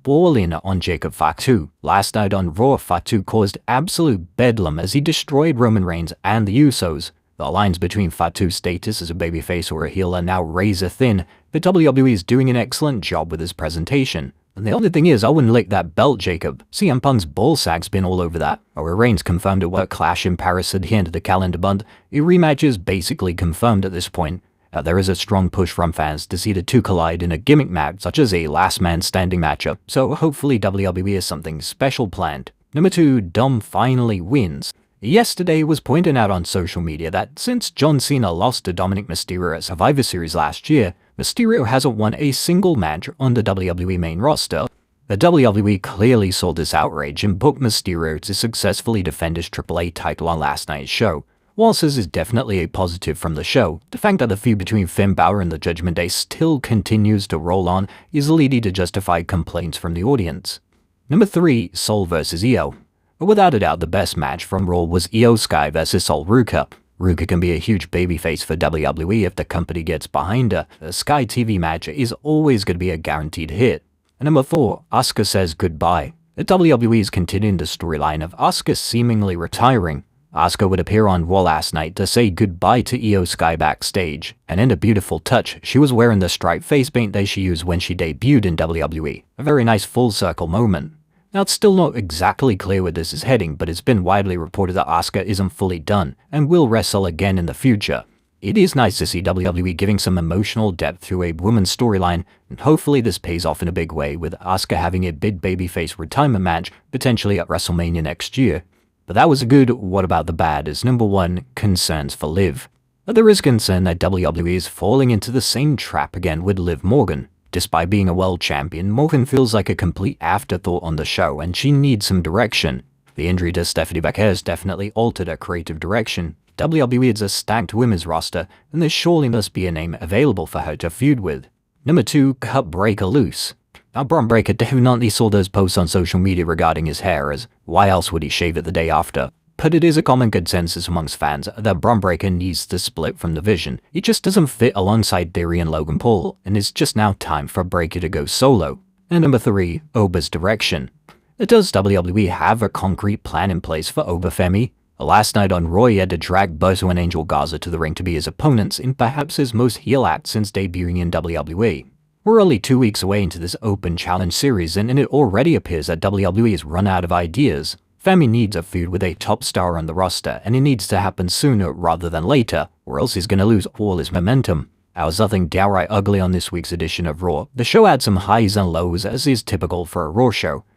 all in on Jacob Fatu. Last night on Raw, Fatu caused absolute bedlam as he destroyed Roman Reigns and the Usos. The lines between Fatu's status as a babyface or a heel are now razor thin, but WWE is doing an excellent job with his presentation. And the only thing is, I wouldn't lick that belt, Jacob. CM Punk's ballsack's been all over that. Or Reigns confirmed a work clash in Paris at the end of the calendar month. A rematch is basically confirmed at this point. There is a strong push from fans to see the two collide in a gimmick match such as a last man standing matchup, so hopefully WWE has something special planned. Number 2, Dom finally wins. Yesterday was pointed out on social media that since John Cena lost to Dominic Mysterio at Survivor Series last year, Mysterio hasn't won a single match on the WWE main roster. The WWE clearly saw this outrage and booked Mysterio to successfully defend his AAA title on last night's show. Whilst this is definitely a positive from the show, the fact that the feud between Finn Balor and the Judgment Day still continues to roll on is leading to justified complaints from the audience. Number 3, Sol vs. Io. Without a doubt, the best match from Raw was Io Sky vs. Sol Ruka. Ruka can be a huge babyface for WWE if the company gets behind her. A Sky TV match is always going to be a guaranteed hit. And number 4, Asuka says goodbye. The WWE is continuing the storyline of Asuka seemingly retiring. Asuka would appear on Raw last night to say goodbye to Io Sky backstage, and in a beautiful touch, she was wearing the striped face paint that she used when she debuted in WWE. A very nice full circle moment. Now, it's still not exactly clear where this is heading, but it's been widely reported that Asuka isn't fully done and will wrestle again in the future. It is nice to see WWE giving some emotional depth through a woman's storyline, and hopefully this pays off in a big way, with Asuka having a big babyface retirement match potentially at WrestleMania next year. But that was a good what about the bad is number 1, concerns for Liv. There is concern that WWE is falling into the same trap again with Liv Morgan. Despite being a world champion, Morgan feels like a complete afterthought on the show and she needs some direction. The injury to Stephanie Becker has definitely altered her creative direction. WWE is a stacked women's roster and there surely must be a name available for her to feud with. Number 2, cut Breakker loose. Now, Bron Breakker definitely saw those posts on social media regarding his hair, as why else would he shave it the day after? But it is a common consensus amongst fans that Bron Breakker needs to split from the Vision. He just doesn't fit alongside Theory and Logan Paul, and it's just now time for Breakker to go solo. And number 3, Oba's direction. Does WWE have a concrete plan in place for Oba Femi? Last night on Raw, he had to drag Bozo and Angel Garza to the ring to be his opponents in perhaps his most heel act since debuting in WWE. We're only 2 weeks away into this Open Challenge series, and it already appears that WWE has run out of ideas. Femi needs a feud with a top star on the roster, and it needs to happen sooner rather than later, or else he's going to lose all his momentum. There was nothing downright ugly on this week's edition of Raw. The show had some highs and lows, as is typical for a Raw show.